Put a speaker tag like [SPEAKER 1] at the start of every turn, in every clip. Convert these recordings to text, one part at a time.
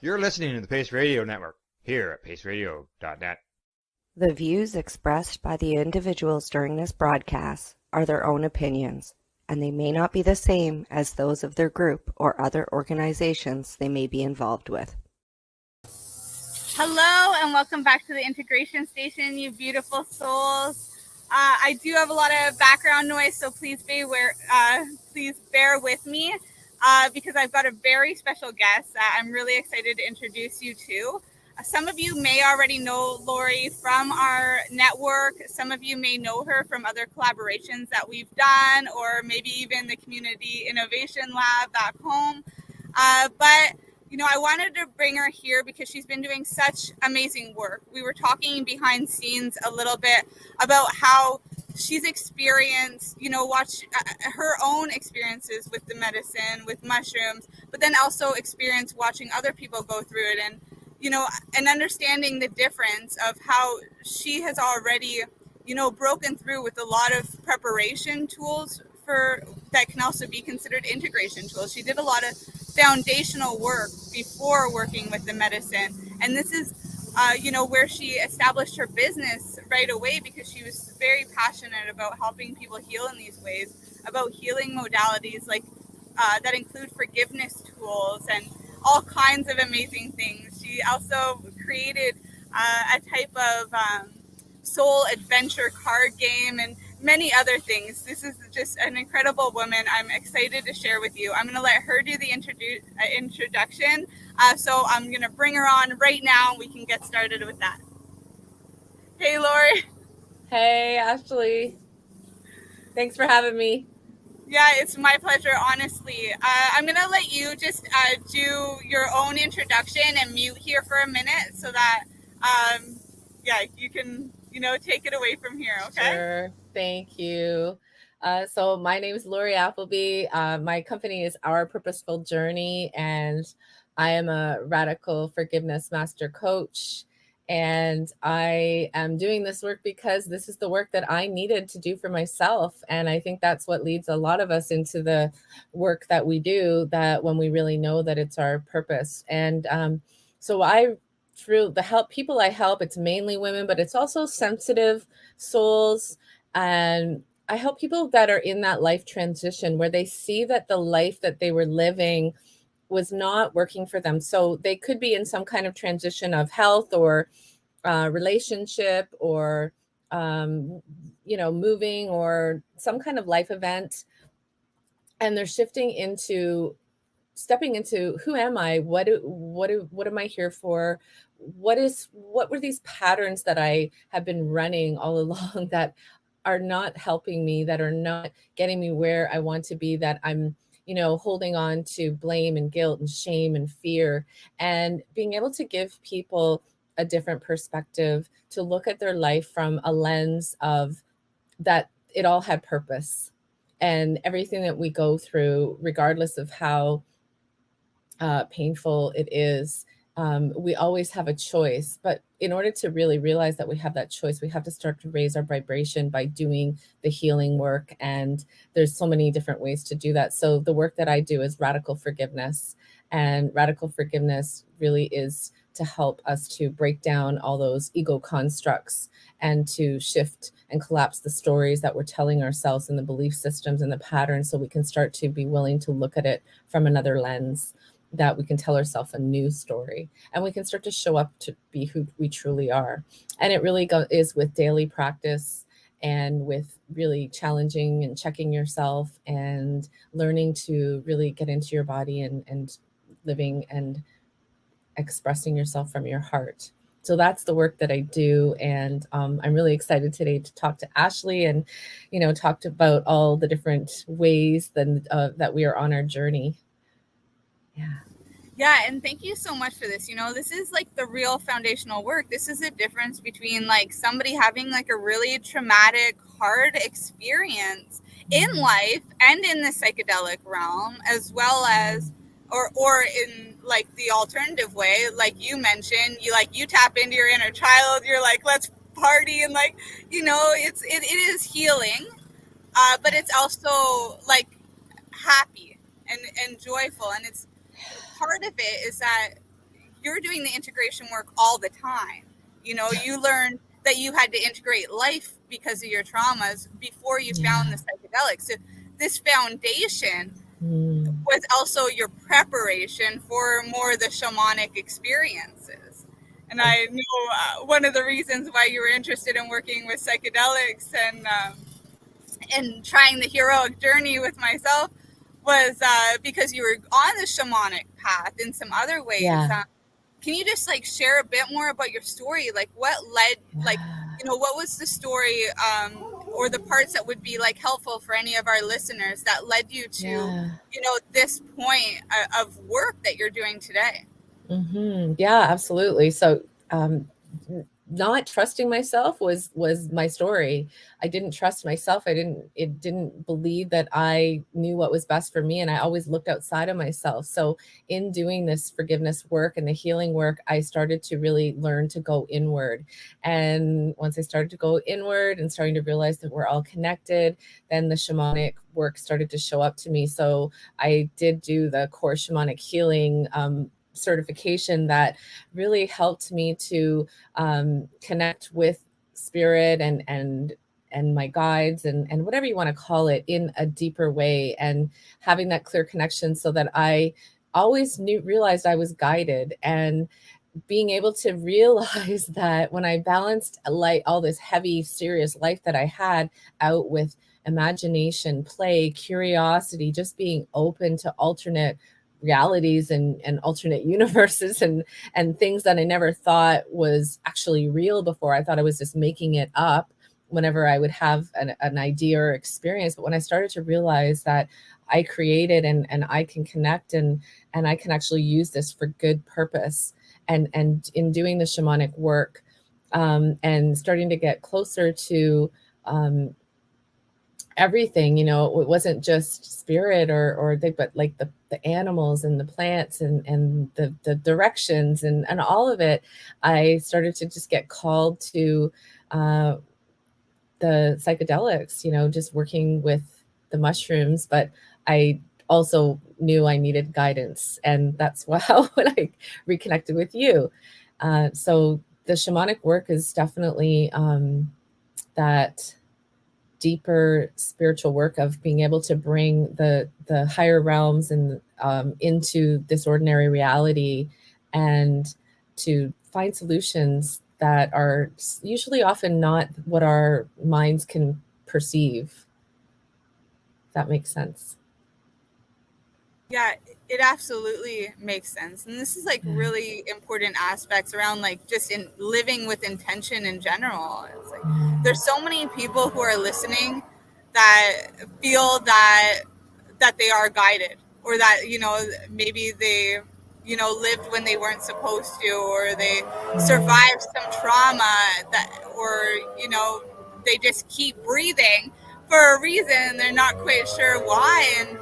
[SPEAKER 1] You're listening to the Pace Radio Network here at paceradio.net.
[SPEAKER 2] The views expressed by the individuals during this broadcast are their own opinions, and they may not be the same as those of their group or other organizations they may be involved with.
[SPEAKER 3] Hello and welcome back to the Integration Station, you beautiful souls. I do have a lot of background noise, so please bear with me because I've got a very special guest that I'm really excited to introduce you to. Some of you may already know Lorree from our network. Some of you may know her from other collaborations that we've done, or maybe even the Community Innovation Lab back home. But I wanted to bring her here because she's been doing such amazing work. We were talking behind scenes a little bit about how she's experienced, watch her own experiences with the medicine, with mushrooms, but then also experience watching other people go through it and understanding the difference of how she has already, broken through with a lot of preparation tools that can also be considered integration tools. She did a lot of foundational work before working with the medicine. And this is, where she established her business right away because she was very passionate about helping people heal in these ways, about healing modalities like that include forgiveness tools and all kinds of amazing things. She also created a type of soul adventure card game and many other things. This is just an incredible woman I'm excited to share with you. I'm going to let her do the introduction. So I'm going to bring her on right now. We can get started with that. Hey, Lorree.
[SPEAKER 4] Hey, Ashley. Thanks for having me.
[SPEAKER 3] Yeah, it's my pleasure, honestly. I'm going to let you just do your own introduction and mute here for a minute so that, you can, take it away from here, okay?
[SPEAKER 4] Sure. Thank you. So my name is Lorree Appleby. My company is Our Purposeful Journey, and I am a radical forgiveness master coach. And I am doing this work because this is the work that I needed to do for myself. And I think that's what leads a lot of us into the work that we do, that when we really know that it's our purpose. And through the people I help, it's mainly women, but it's also sensitive souls. And I help people that are in that life transition where they see that the life that they were living was not working for them. So they could be in some kind of transition of health or relationship or, moving or some kind of life event. And they're stepping into who am I? What am I here for? What were these patterns that I have been running all along that are not helping me, that are not getting me where I want to be, that I'm holding on to blame and guilt and shame and fear, and being able to give people a different perspective to look at their life from a lens of that it all had purpose, and everything that we go through, regardless of how painful it is, we always have a choice. But in order to really realize that we have that choice, we have to start to raise our vibration by doing the healing work. And there's so many different ways to do that. So the work that I do is radical forgiveness. And radical forgiveness really is to help us to break down all those ego constructs and to shift and collapse the stories that we're telling ourselves and the belief systems and the patterns, so we can start to be willing to look at it from another lens, that we can tell ourselves a new story, and we can start to show up to be who we truly are. And it really is with daily practice and with really challenging and checking yourself and learning to really get into your body and living and expressing yourself from your heart. So that's the work that I do. And I'm really excited today to talk to Ashley and, talked about all the different ways that we are on our journey.
[SPEAKER 3] Yeah, and thank you so much for this. This is like the real foundational work. This is a difference between like somebody having like a really traumatic, hard experience in life and in the psychedelic realm, as well as or in like the alternative way, like you mentioned, you tap into your inner child, you're like, let's party, and it is healing, but it's also like happy and joyful. And it's part of it is that you're doing the integration work all the time. You know, you learned that you had to integrate life because of your traumas before you found the psychedelics. So this foundation was also your preparation for more of the shamanic experiences. And I knew one of the reasons why you were interested in working with psychedelics and trying the heroic journey with myself was because you were on the shamanic path in some other ways.
[SPEAKER 4] Yeah.
[SPEAKER 3] Can you just like share a bit more about your story? Like what led, like, you know, what was the story or the parts that would be like helpful for any of our listeners that led you to, you know, this point of work that you're doing today?
[SPEAKER 4] Yeah, absolutely. So, not trusting myself was my story. I didn't trust myself. I didn't believe that I knew what was best for me. And I always looked outside of myself. So in doing this forgiveness work and the healing work, I started to really learn to go inward. And once I started to go inward and starting to realize that we're all connected, then the shamanic work started to show up to me. So I did do the Core Shamanic Healing certification that really helped me to connect with spirit and my guides and whatever you want to call it in a deeper way, and having that clear connection so that I always realized I was guided, and being able to realize that when I balanced like all this heavy, serious life that I had out with imagination, play, curiosity, just being open to alternate realities and alternate universes and things that I never thought was actually real before. I thought I was just making it up whenever I would have an idea or experience. But when I started to realize that I created and I can connect and I can actually use this for good purpose, and in doing the shamanic work and starting to get closer to everything, you know, it wasn't just spirit or but like the animals and the plants and the directions and all of it, I started to just get called to the psychedelics, you know, just working with the mushrooms. But I also knew I needed guidance, and that's how when I reconnected with you. So the shamanic work is definitely that deeper spiritual work of being able to bring the higher realms and into this ordinary reality, and to find solutions that are usually often not what our minds can perceive. If that makes sense.
[SPEAKER 3] Yeah, it absolutely makes sense. And this is like really important aspects around like just in living with intention in general. It's like there's so many people who are listening that feel that they are guided, or that, you know, maybe they, you know, lived when they weren't supposed to, or they survived some trauma that, or, you know, they just keep breathing for a reason. They're not quite sure why. And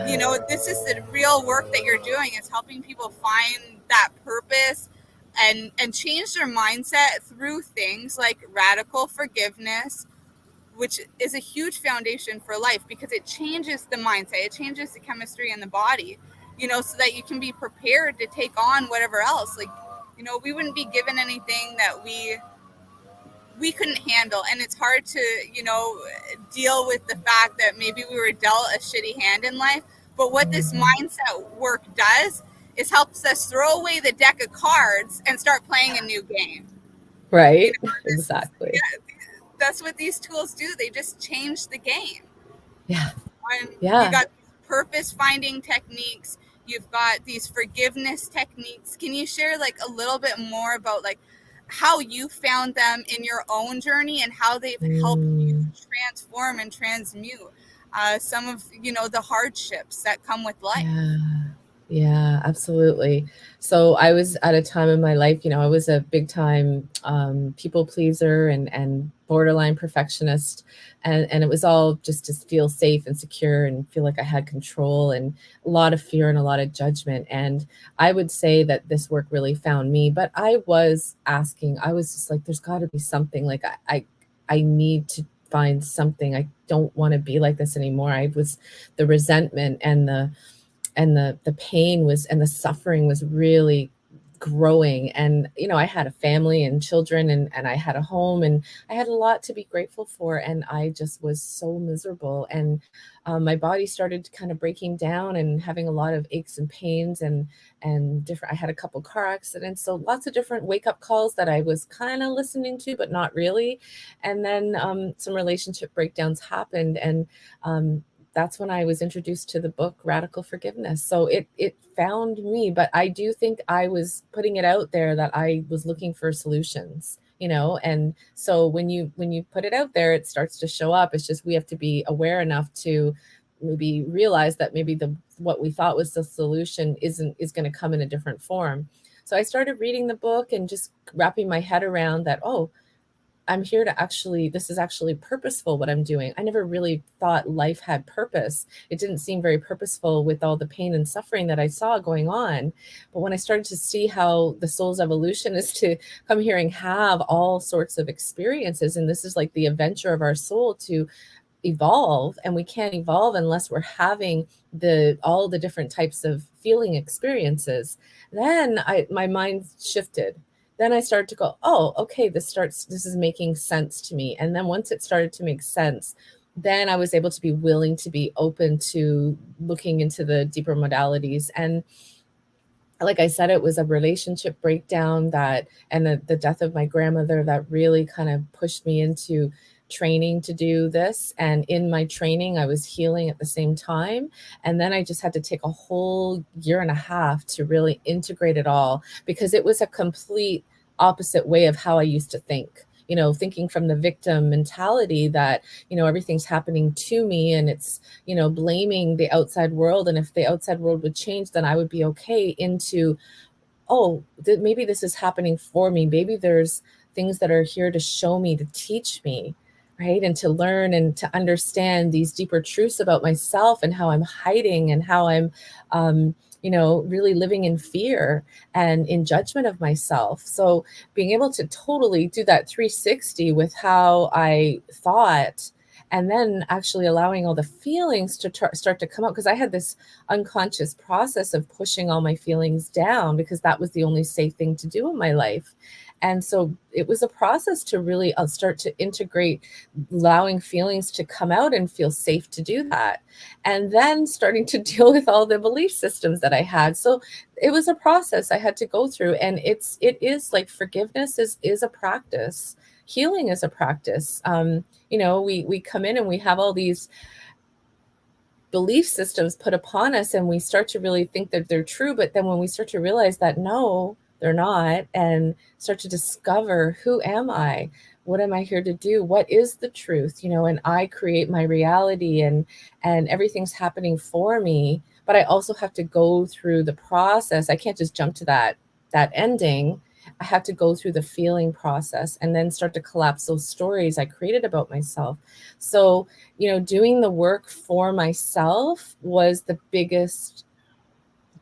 [SPEAKER 3] you know, this is the real work that you're doing, is helping people find that purpose and change their mindset through things like radical forgiveness, which is a huge foundation for life because it changes the mindset, it changes the chemistry in the body, you know, so that you can be prepared to take on whatever else. Like, you know, we wouldn't be given anything that we couldn't handle. And it's hard to, you know, deal with the fact that maybe we were dealt a shitty hand in life. But what this mindset work does is helps us throw away the deck of cards and start playing a new game.
[SPEAKER 4] Right.
[SPEAKER 3] You know,
[SPEAKER 4] Exactly.
[SPEAKER 3] That's what these tools do. They just change the game.
[SPEAKER 4] Yeah.
[SPEAKER 3] And you got purpose finding techniques. You've got these forgiveness techniques. Can you share like a little bit more about like how you found them in your own journey and how they've helped you transform and transmute some of, you know, the hardships that come with life?
[SPEAKER 4] Yeah, absolutely. So I was at a time in my life, you know, I was a big time people pleaser and borderline perfectionist. And it was all just to feel safe and secure and feel like I had control, and a lot of fear and a lot of judgment. And I would say that this work really found me, but I was asking, I was just like, there's got to be something. Like I need to find something. I don't want to be like this anymore. The resentment and the pain was, and the suffering was really growing. And, you know, I had a family and children, and I had a home, and I had a lot to be grateful for. And I just was so miserable. And my body started kind of breaking down and having a lot of aches and pains, and different. I had a couple car accidents. So lots of different wake up calls that I was kind of listening to, but not really. And then some relationship breakdowns happened. And that's when I was introduced to the book Radical Forgiveness. So it found me, but I do think I was putting it out there that I was looking for solutions, you know. And so when you put it out there, it starts to show up. It's just we have to be aware enough to maybe realize that maybe what we thought was the solution is going to come in a different form. So I started reading the book and just wrapping my head around that, oh, I'm here to actually, this is actually purposeful what I'm doing. I never really thought life had purpose. It didn't seem very purposeful with all the pain and suffering that I saw going on. But when I started to see how the soul's evolution is to come here and have all sorts of experiences, and this is like the adventure of our soul to evolve, and we can't evolve unless we're having all the different types of feeling experiences, then my mind shifted. Then I started to go, oh, okay, this is making sense to me. And then once it started to make sense, then I was able to be willing to be open to looking into the deeper modalities. And like I said, it was a relationship breakdown and the death of my grandmother that really kind of pushed me into training to do this. And in my training, I was healing at the same time. And then I just had to take a whole year and a half to really integrate it all, because it was a complete opposite way of how I used to think. You know, thinking from the victim mentality that, you know, everything's happening to me, and it's, you know, blaming the outside world. And if the outside world would change, then I would be okay, into, oh, maybe this is happening for me. Maybe there's things that are here to show me, to teach me, right? And to learn and to understand these deeper truths about myself, and how I'm hiding, and how I'm, you know, really living in fear and in judgment of myself. So being able to totally do that 360 with how I thought, and then actually allowing all the feelings to start to come out, because I had this unconscious process of pushing all my feelings down, because that was the only safe thing to do in my life. And so it was a process to really start to integrate, allowing feelings to come out and feel safe to do that. And then starting to deal with all the belief systems that I had. So it was a process I had to go through. And it is like forgiveness is a practice. Healing is a practice. You know, we come in and we have all these belief systems put upon us, and we start to really think that they're true. But then when we start to realize that, no, they're not, and start to discover, who am I? What am I here to do? What is the truth? You know, and I create my reality, and everything's happening for me. But I also have to go through the process. I can't just jump to that ending. I have to go through the feeling process, and then start to collapse those stories I created about myself. So, you know, doing the work for myself was the biggest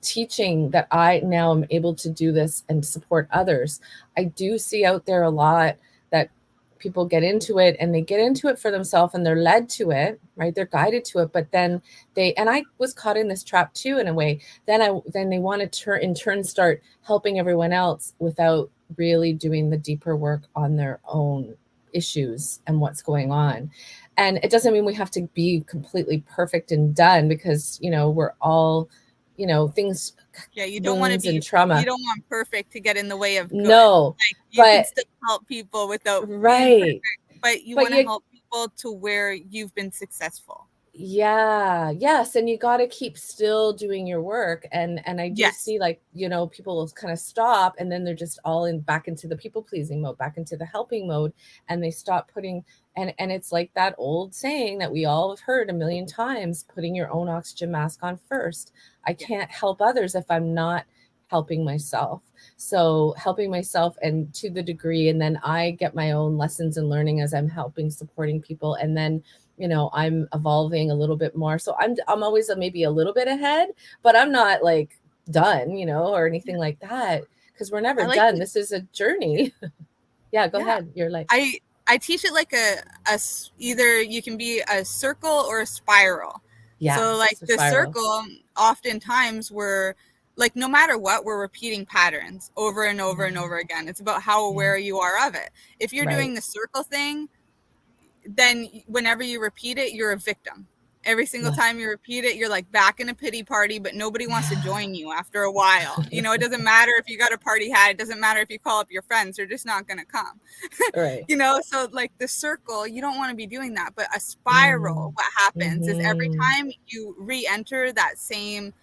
[SPEAKER 4] teaching, that I now am able to do this and support others. I do see out there a lot that people get into it, and they get into it for themselves, and they're led to it, right? They're guided to it, but then and I was caught in this trap too, in a way. Then they want to in turn start helping everyone else without really doing the deeper work on their own issues and what's going on. And it doesn't mean we have to be completely perfect and done, because, you know, we're all, you know, things.
[SPEAKER 3] Yeah, you don't want to be
[SPEAKER 4] trauma.
[SPEAKER 3] You don't want perfect to get in the way of good.
[SPEAKER 4] No,
[SPEAKER 3] like, you can still help people without being perfect, but you want to help people to where you've been successful.
[SPEAKER 4] Yeah. Yes. And you got to keep still doing your work. And I do see, like, you know, people will kind of stop, and then they're just all back into the people pleasing mode, back into the helping mode. And they stop putting, and it's like that old saying that we all have heard a million times, putting your own oxygen mask on first. I can't help others if I'm not helping myself. So helping myself, and to the degree, and then I get my own lessons and learning as I'm helping, supporting people. And then, you know, I'm evolving a little bit more. So I'm always maybe a little bit ahead, but I'm not like done, you know, or anything like that, because we're never done. This is a journey. Go ahead. You're like,
[SPEAKER 3] I teach it like a either you can be a circle or a spiral. So like the circle, oftentimes we're like no matter what, we're repeating patterns over and over and over again. It's about how aware you are of it. If you're doing the circle thing, then whenever you repeat it, you're a victim. Every single time you repeat it, you're like back in a pity party, but nobody wants to join you after a while. You know, it doesn't matter if you got a party hat. It doesn't matter if you call up your friends. They're just not going to come.
[SPEAKER 4] Right.
[SPEAKER 3] You know, so like the circle, you don't want to be doing that. But a spiral, what happens is every time you re-enter that same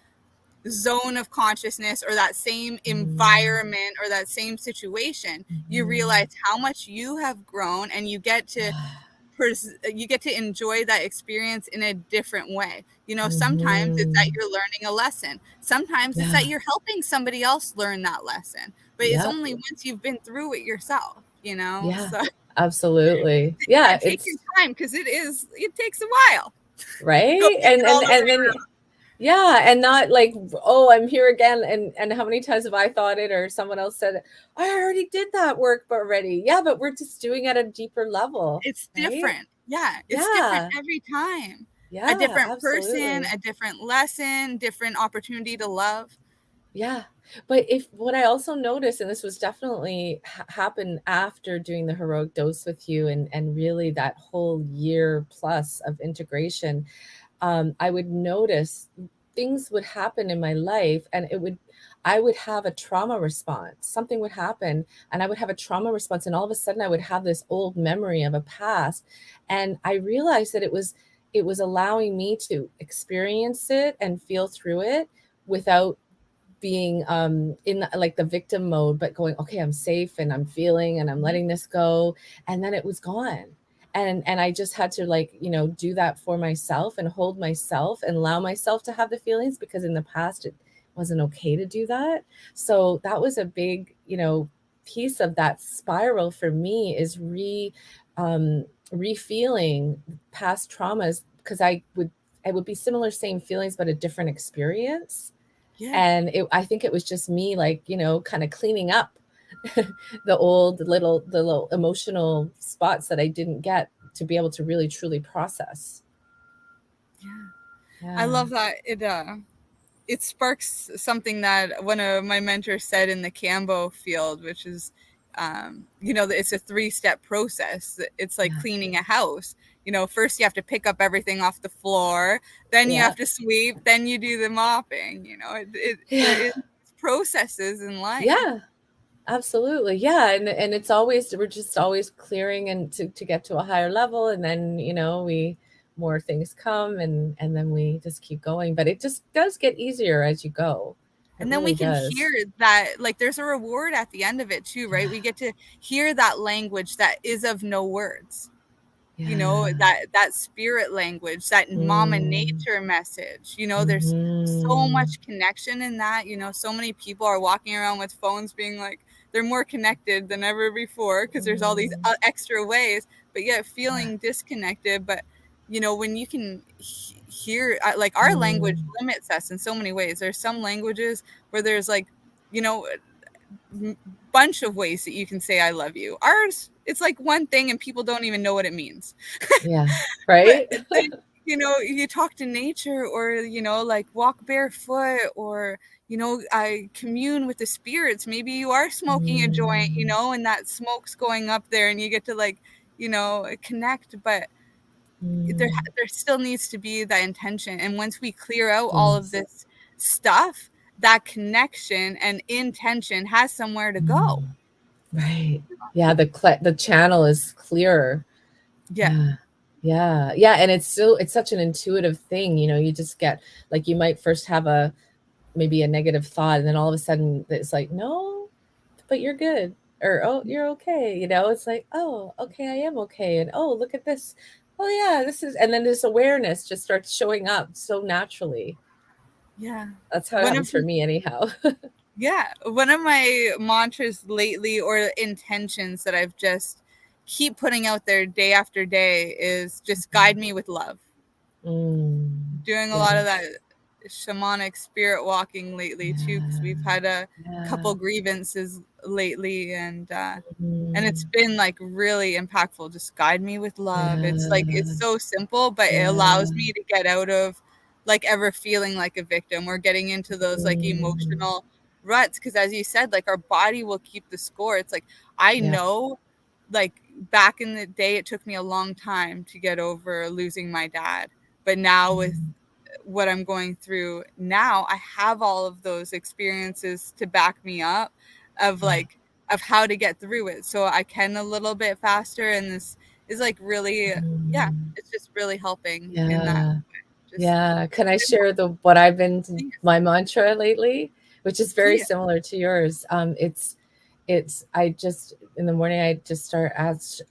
[SPEAKER 3] zone of consciousness or that same environment or that same situation, you realize how much you have grown, and you get to enjoy that experience in a different way. You know, sometimes it's that you're learning a lesson. Sometimes it's that you're helping somebody else learn that lesson. But it's only once you've been through it yourself, you know?
[SPEAKER 4] Yeah,
[SPEAKER 3] so,
[SPEAKER 4] absolutely. Yeah.
[SPEAKER 3] Take your time, because it takes a while.
[SPEAKER 4] Right. And then, yeah. And not like, oh, I'm here again. And how many times have I thought it, or someone else said, I already did that work already. Yeah. But we're just doing it at a deeper level.
[SPEAKER 3] It's different. Yeah. It's different every time.
[SPEAKER 4] Yeah.
[SPEAKER 3] A different person, a different lesson, different opportunity to love.
[SPEAKER 4] Yeah. But what I also noticed, and this was definitely happened after doing the heroic dose with you, and really that whole year plus of integration, I would notice things would happen in my life, and I would have a trauma response. Something would happen and I would have a trauma response, and all of a sudden I would have this old memory of a past. And I realized that it was allowing me to experience it and feel through it without being in like the victim mode, but going, okay, I'm safe and I'm feeling and I'm letting this go. And then it was gone. And I just had to, like, you know, do that for myself and hold myself and allow myself to have the feelings, because in the past it wasn't okay to do that. So that was a big, you know, piece of that spiral for me, is re-feeling past traumas, because I would be similar, same feelings, but a different experience. Yeah. And I think it was just me, like, you know, kind of cleaning up the little emotional spots that I didn't get to be able to really truly process.
[SPEAKER 3] Yeah. I love that. It sparks something that one of my mentors said in the Cambo field, which is, you know, it's a 3-step process. It's like cleaning a house. You know, first you have to pick up everything off the floor, then you have to sweep, then you do the mopping. You know, there is processes in life.
[SPEAKER 4] Yeah, absolutely. Yeah. And it's always, we're just always clearing and to get to a higher level. And then, you know, more things come, and then we just keep going. But it just does get easier as you go.
[SPEAKER 3] And then we can hear that, like, there's a reward at the end of it too, right? We get to hear that language that is of no words. You know, that spirit language, that mama nature message. You know, there's so much connection in that. You know, so many people are walking around with phones being like they're more connected than ever before, because there's all these extra ways, but yet feeling disconnected. But, you know, when you can hear, like, our language limits us in so many ways. There's some languages where there's, like, you know, bunch of ways that you can say I love you. Ours, it's like one thing and people don't even know what it means.
[SPEAKER 4] Yeah, right.
[SPEAKER 3] Then, you know, you talk to nature, or, you know, like walk barefoot, or, you know, I commune with the spirits. Maybe you are smoking a joint, you know, and that smoke's going up there and you get to, like, you know, connect. But there still needs to be that intention. And once we clear out all of this stuff, that connection and intention has somewhere to go.
[SPEAKER 4] Right. Yeah. The channel is clearer. Yeah. And it's such an intuitive thing. You know, you just get, like, you might first have maybe a negative thought, and then all of a sudden it's like, no, but you're good. Or, oh, you're okay. You know, it's like, oh, okay, I am okay. And, oh, look at this. Oh yeah, and then this awareness just starts showing up so naturally.
[SPEAKER 3] Yeah.
[SPEAKER 4] That's how it happens for me anyhow.
[SPEAKER 3] Yeah. One of my mantras lately, or intentions that I've just keep putting out there day after day, is just guide me with love. Doing a lot of that shamanic spirit walking lately too, because we've had a couple grievances lately, and it's been, like, really impactful. Just guide me with love. It's like, it's so simple, but it allows me to get out of like ever feeling like a victim or getting into those like emotional ruts. Because as you said, like our body will keep the score. It's like, I know, like back in the day, it took me a long time to get over losing my dad. But now with what I'm going through now, I have all of those experiences to back me up of like, of how to get through it. So I can a little bit faster. And this is like really, it's just really helping in that.
[SPEAKER 4] Can I share what I've been my mantra lately, which is very similar to yours? I just in the morning I just start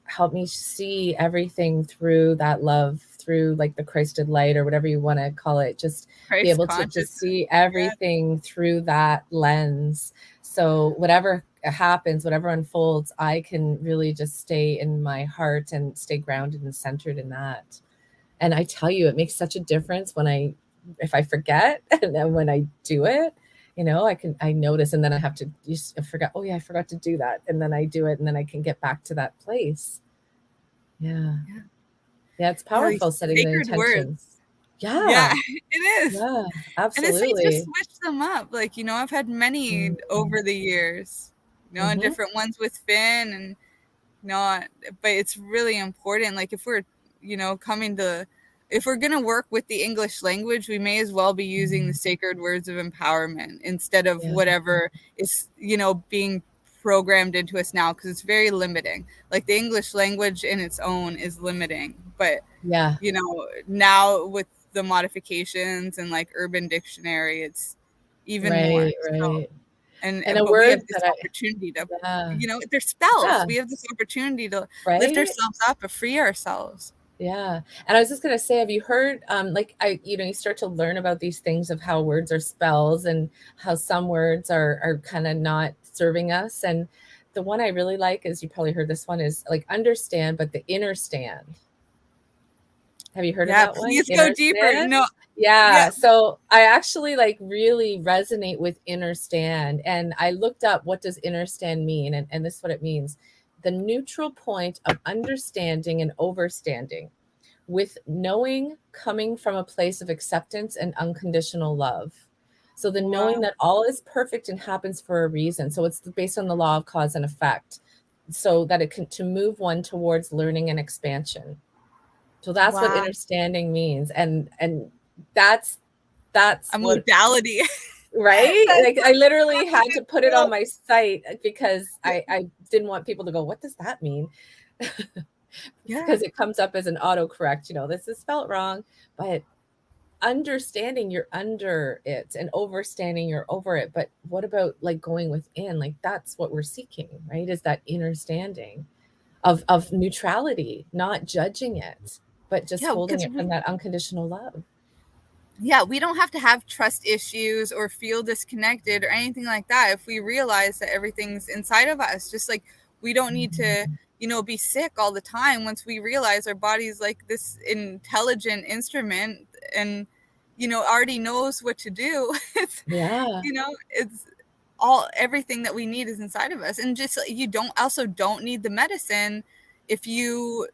[SPEAKER 4] help me see everything through that love, through like the Christed light or whatever you want to call it. Just be able to just see everything through that lens. So whatever happens, whatever unfolds, I can really just stay in my heart and stay grounded and centered in that. And I tell you, it makes such a difference if I forget, and then when I do it, I notice, and then I have to forget. Oh yeah, I forgot to do that. And then I do it, and then I can get back to that place. Yeah. It's powerful setting the intentions.
[SPEAKER 3] Words. Yeah, it is.
[SPEAKER 4] Yeah, absolutely.
[SPEAKER 3] And it's like to switch them up. Like, I've had many over the years, and different ones with Finn and, but it's really important. Like if we're, if we're going to work with the English language, we may as well be using the sacred words of empowerment instead of whatever is, being programmed into us now, because it's very limiting. Like the English language in its own is limiting, but now with the modifications and like Urban Dictionary, it's even more. So, and a word we have this opportunity to, they're spells. We have this opportunity to lift ourselves up and free ourselves.
[SPEAKER 4] Yeah. And I was just going to say, have you heard, you start to learn about these things of how words are spells and how some words are kind of not serving us. And the one I really like is, you probably heard this one, is like understand, but the inner stand. Have you heard of that one?
[SPEAKER 3] Please go deeper. No.
[SPEAKER 4] Yeah. So I actually like really resonate with inner stand. And I looked up, what does inner stand mean? And this is what it means. The neutral point of understanding and overstanding, with knowing coming from a place of acceptance and unconditional love. So the knowing that all is perfect and happens for a reason. So it's based on the law of cause and effect, so that it can to move one towards learning and expansion. So that's what understanding means. And that's
[SPEAKER 3] a modality.
[SPEAKER 4] Right? Like I literally had to put it on my site because I didn't want people to go, what does that mean? Because it comes up as an autocorrect, this is spelled wrong. But understanding you're under it and overstanding you're over it. But what about like going within? Like that's what we're seeking, right? Is that inner standing of neutrality, not judging it, but just holding it from that unconditional love.
[SPEAKER 3] Yeah, we don't have to have trust issues or feel disconnected or anything like that if we realize that everything's inside of us. Just like we don't need to, be sick all the time once we realize our body's like this intelligent instrument and, already knows what to do. It's, it's everything that we need is inside of us. And just you don't need the medicine if you're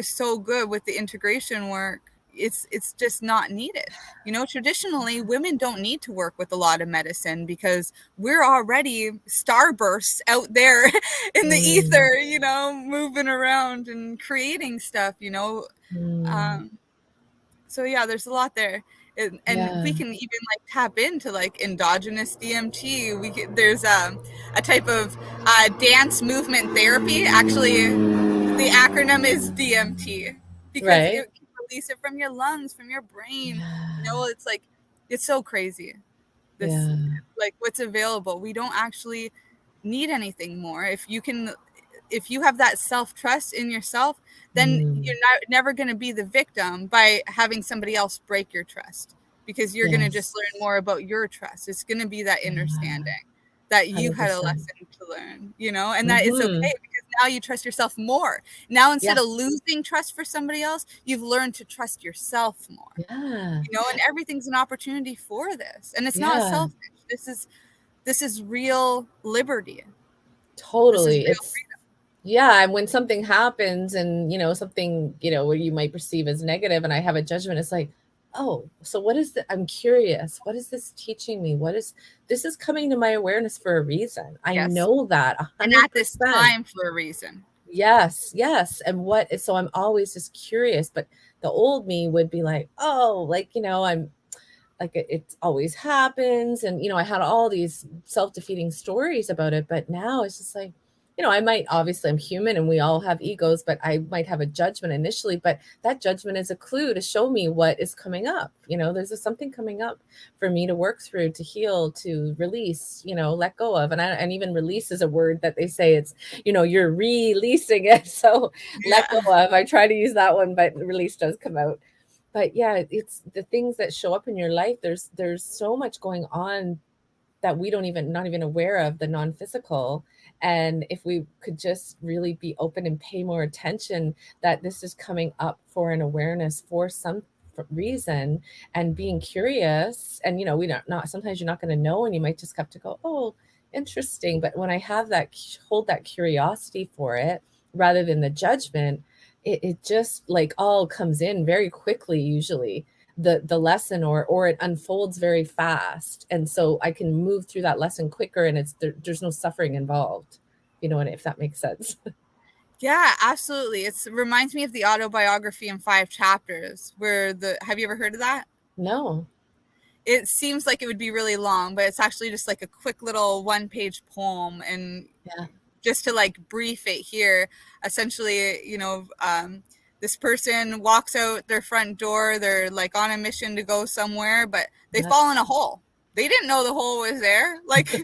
[SPEAKER 3] so good with the integration work. It's just not needed. Traditionally, women don't need to work with a lot of medicine because we're already starbursts out there in the ether, moving around and creating stuff, So yeah, there's a lot there. And we can even like tap into like endogenous DMT. There's a type of dance movement therapy. Actually, the acronym is DMT because it can release it from your lungs, from your brain. It's like, it's so crazy. Like what's available. We don't actually need anything more. If you have that self-trust in yourself, then you're never going to be the victim by having somebody else break your trust, because you're going to just learn more about your trust. It's going to be that understanding that you 100%. Had a lesson to learn, and that it's okay, because now you trust yourself more. Now, instead of losing trust for somebody else, you've learned to trust yourself more, and everything's an opportunity for this. And it's not selfish. This is real liberty.
[SPEAKER 4] Totally. And when something happens and, something, what you might perceive as negative, and I have a judgment, it's like, oh, so what is I'm curious. What is this teaching me? This is coming to my awareness for a reason. I
[SPEAKER 3] Yes.
[SPEAKER 4] know that 100%.
[SPEAKER 3] And at this time for a reason.
[SPEAKER 4] Yes. And so I'm always just curious, but the old me would be like, oh, like, I'm like, it always happens. And, I had all these self-defeating stories about it, but now it's just like, obviously I'm human and we all have egos, but I might have a judgment initially, but that judgment is a clue to show me what is coming up. There's something coming up for me to work through, to heal, to release, let go of. And even release is a word that they say it's, you're releasing it. So let go of, I try to use that one, but release does come out. But yeah, it's the things that show up in your life. There's so much going on that we not even aware of, the non-physical. And if we could just really be open and pay more attention that this is coming up for an awareness for some reason, and being curious, and we not sometimes you're not going to know, and you might just have to go, oh, interesting. But when I have hold that curiosity for it rather than the judgment, it just like all comes in very quickly, usually the lesson, or it unfolds very fast. And so I can move through that lesson quicker, and there's no suffering involved, and if that makes sense.
[SPEAKER 3] Yeah, absolutely. It reminds me of the autobiography in 5 chapters have you ever heard of that?
[SPEAKER 4] No.
[SPEAKER 3] It seems like it would be really long, but it's actually just like a quick little 1-page poem. And just to like brief it here, essentially, this person walks out their front door. They're like on a mission to go somewhere, but they fall in a hole. They didn't know the hole was there. Like, who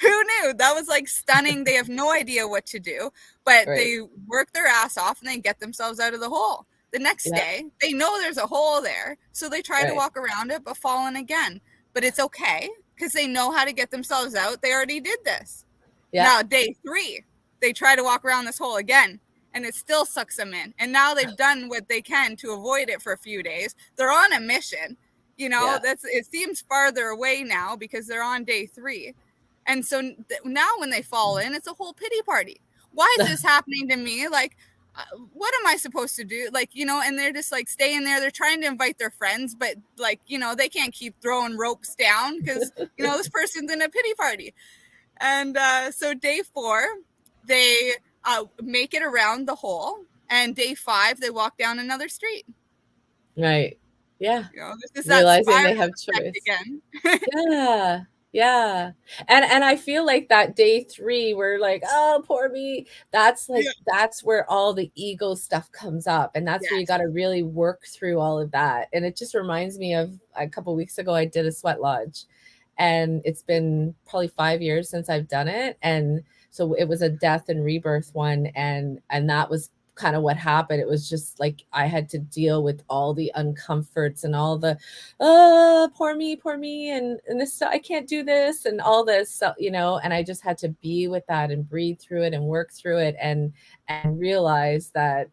[SPEAKER 3] knew? That was like stunning. They have no idea what to do, but they work their ass off and they get themselves out of the hole. The next day, they know there's a hole there, so they try to walk around it, but fall in again. But it's okay, because they know how to get themselves out. They already did this. Now, day 3, they try to walk around this hole again, and it still sucks them in. And now they've done what they can to avoid it for a few days. They're on a mission. It seems farther away now because they're on day 3. And so now when they fall in, it's a whole pity party. Why is this happening to me? Like, what am I supposed to do? Like, and they're just like staying there. They're trying to invite their friends, but like, they can't keep throwing ropes down because, this person's in a pity party. And so day 4, they make it around the hole. And day 5, they walk down another street.
[SPEAKER 4] Right. Yeah.
[SPEAKER 3] This is
[SPEAKER 4] realizing they have choice again. Yeah. And I feel like that day 3, we're like, oh, poor me. That's like, that's where all the ego stuff comes up. And that's where you got to really work through all of that. And it just reminds me of a couple of weeks ago, I did a sweat lodge, and it's been probably 5 years since I've done it. And so it was a death and rebirth one. And that was kind of what happened. It was just like I had to deal with all the uncomforts and all the poor me and this, I can't do this and all this, and I just had to be with that and breathe through it and work through it and realize that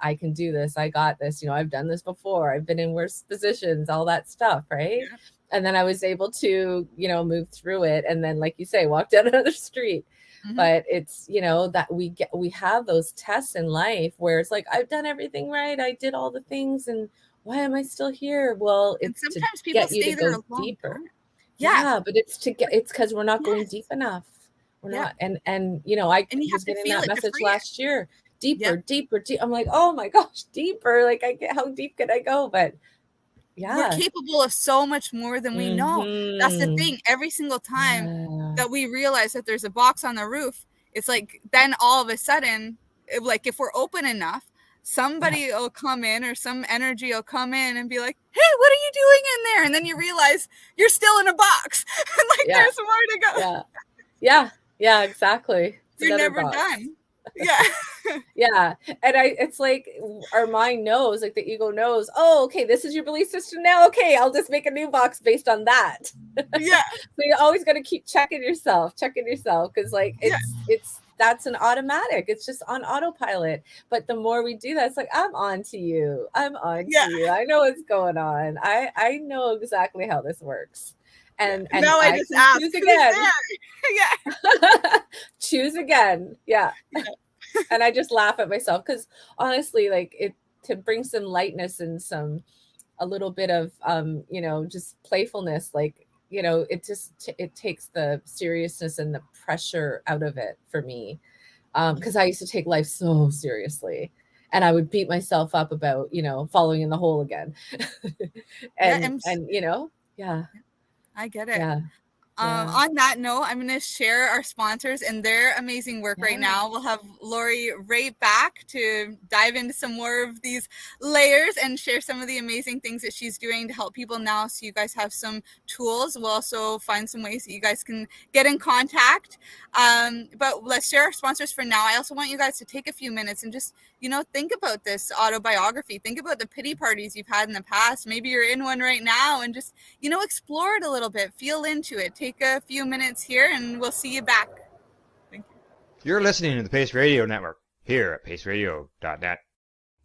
[SPEAKER 4] I can do this, I got this, I've done this before, I've been in worse positions, all that stuff, right? And then I was able to move through it, and then, like you say, walk down another street. Mm-hmm. But it's, that we have those tests in life where it's like, I've done everything right. I did all the things. And why am I still here? Well, it's sometimes to get you to go deeper. Yeah. But it's because we're not going deep enough. We're not. And I was getting that message last year. Deeper. I'm like, oh my gosh, deeper. Like how deep can I go? But
[SPEAKER 3] we're capable of so much more than we know. That's the thing. Every single time that we realize that there's a box on the roof, it's like, then all of a sudden, like if we're open enough, somebody will come in, or some energy will come in and be like, hey, what are you doing in there? And then you realize you're still in a box. And there's more to go.
[SPEAKER 4] Yeah, exactly. It's
[SPEAKER 3] you're never done.
[SPEAKER 4] Yeah. And it's like our mind knows, like the ego knows, oh, okay, this is your belief system now. Okay, I'll just make a new box based on that.
[SPEAKER 3] Yeah.
[SPEAKER 4] So you're always going to keep checking yourself because like it's that's an automatic. It's just on autopilot. But the more we do that, it's like, I'm on to you. I know what's going on. I know exactly how this works. And
[SPEAKER 3] now I just ask,
[SPEAKER 4] choose again. Choose again. Yeah. And I just laugh at myself because honestly, like to bring some lightness and some a little bit of, just playfulness, like, it just, it takes the seriousness and the pressure out of it for me. Because I used to take life so seriously, and I would beat myself up about, falling in the hole again. and yeah,
[SPEAKER 3] I get it.
[SPEAKER 4] yeah.
[SPEAKER 3] On that note, I'm going to share our sponsors and their amazing work right now. We'll have Lorree right back to dive into some more of these layers and share some of the amazing things that she's doing to help people now, so you guys have some tools. We'll also find some ways that you guys can get in contact. But let's share our sponsors for now. I also want you guys to take a few minutes and just, think about this autobiography. Think about the pity parties you've had in the past. Maybe you're in one right now, and just, explore it a little bit. Feel into it. Take a few minutes here, and we'll see you back. Thank you.
[SPEAKER 1] You're listening to the Pace Radio Network here at paceradio.net.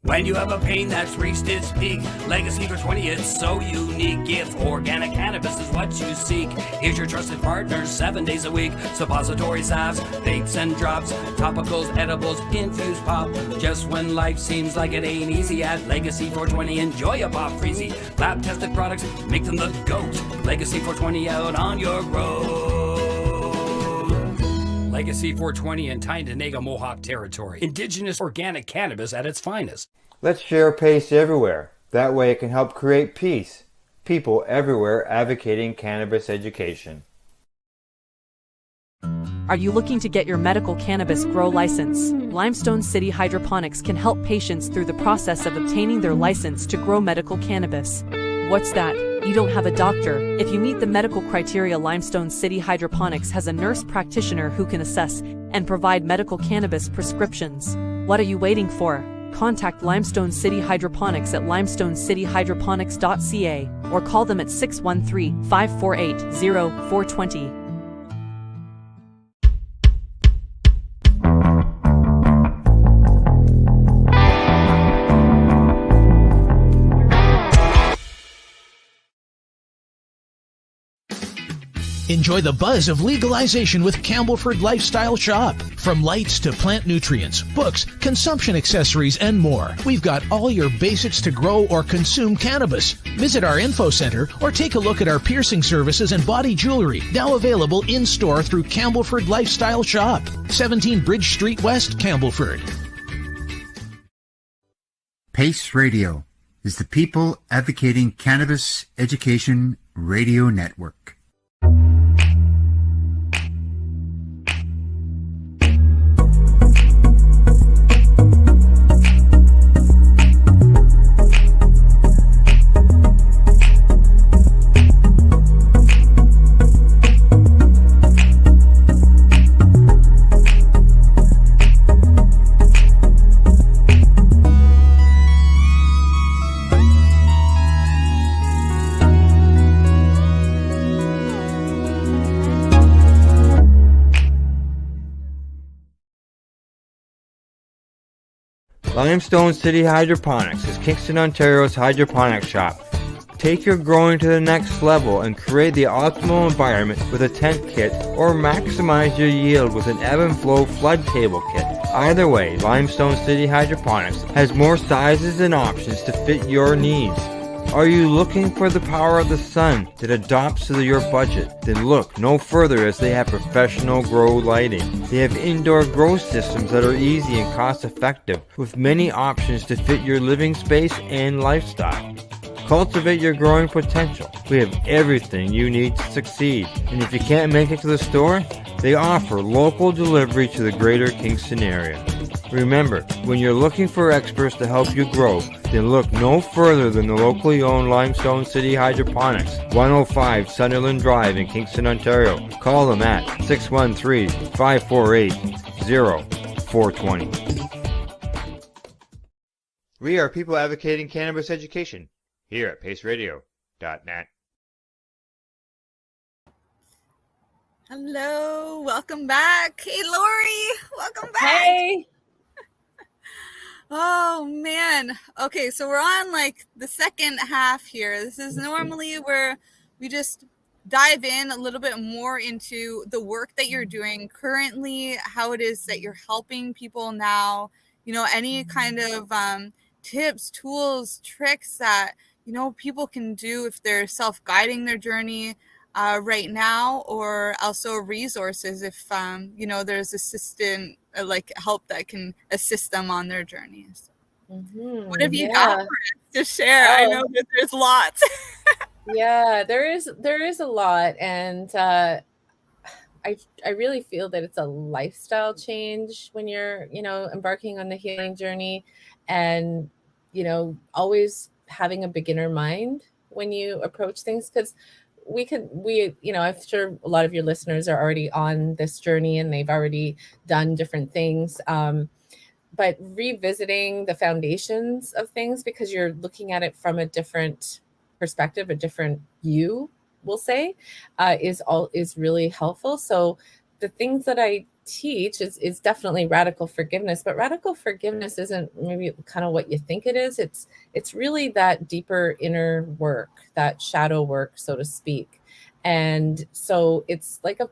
[SPEAKER 5] When you have a pain that's reached its peak, Legacy for 20, it's so unique. If organic cannabis is what you seek, here's your trusted partner 7 days a week. Suppository salves, vapes and drops, topicals, edibles, infused pop. Just when life seems like it ain't easy, at Legacy 420, enjoy a pop freezy. Lab tested products, make them the GOAT. Legacy 420 out on your road. Legacy 420 in Tyendinaga Mohawk territory. Indigenous organic cannabis at its finest.
[SPEAKER 1] Let's share Pace everywhere. That way it can help create peace. People everywhere advocating cannabis education.
[SPEAKER 6] Are you looking to get your medical cannabis grow license? Limestone City Hydroponics can help patients through the process of obtaining their license to grow medical cannabis. What's that? You don't have a doctor. If you meet the medical criteria, Limestone City Hydroponics has a nurse practitioner who can assess and provide medical cannabis prescriptions. What are you waiting for? Contact Limestone City Hydroponics at limestonecityhydroponics.ca or call them at 613-548-0420.
[SPEAKER 7] Enjoy the buzz of legalization with Campbellford Lifestyle Shop. From lights to plant nutrients, books, consumption accessories, and more, we've got all your basics to grow or consume cannabis. Visit our info center or take a look at our piercing services and body jewelry, now available in-store through Campbellford Lifestyle Shop, 17 Bridge Street West, Campbellford.
[SPEAKER 8] Pace Radio is the People Advocating Cannabis Education Radio Network.
[SPEAKER 1] Limestone City Hydroponics is Kingston, Ontario's hydroponics shop. Take your growing to the next level and create the optimal environment with a tent kit, or maximize your yield with an ebb and flow flood table kit. Either way, Limestone City Hydroponics has more sizes and options to fit your needs. Are you looking for the power of the sun that adapts to your budget? Then look no further, as they have professional grow lighting. They have indoor grow systems that are easy and cost effective, with many options to fit your living space and lifestyle. Cultivate your growing potential. We have everything you need to succeed. And if you can't make it to the store, they offer local delivery to the greater Kingston area. Remember, when you're looking for experts to help you grow, then look no further than the locally owned Limestone City Hydroponics, 105 Sunderland Drive in Kingston, Ontario. Call them at 613-548-0420. We are people advocating cannabis education here at paceradio.net.
[SPEAKER 3] Hello, welcome back. Hey, Lorree, welcome back.
[SPEAKER 4] Hey.
[SPEAKER 3] Oh man. Okay, so we're on like the second half here. This is normally where we just dive in a little bit more into the work that you're doing currently, how it is that you're helping people now, any kind of tips, tools, tricks that people can do if they're self-guiding their journey right now, or also resources if there's assistant like help that can assist them on their journey. So what have you got for us to share? I know that there's lots.
[SPEAKER 4] Yeah, there is a lot, and I really feel that it's a lifestyle change when you're embarking on the healing journey, and always having a beginner mind when you approach things, because I'm sure a lot of your listeners are already on this journey and they've already done different things, but revisiting the foundations of things, because you're looking at it from a different perspective, a different view, we'll say, is really helpful. So the things that I teach is definitely radical forgiveness, but radical forgiveness isn't maybe kind of what you think it is. It's really that deeper inner work, that shadow work, so to speak. And so it's like a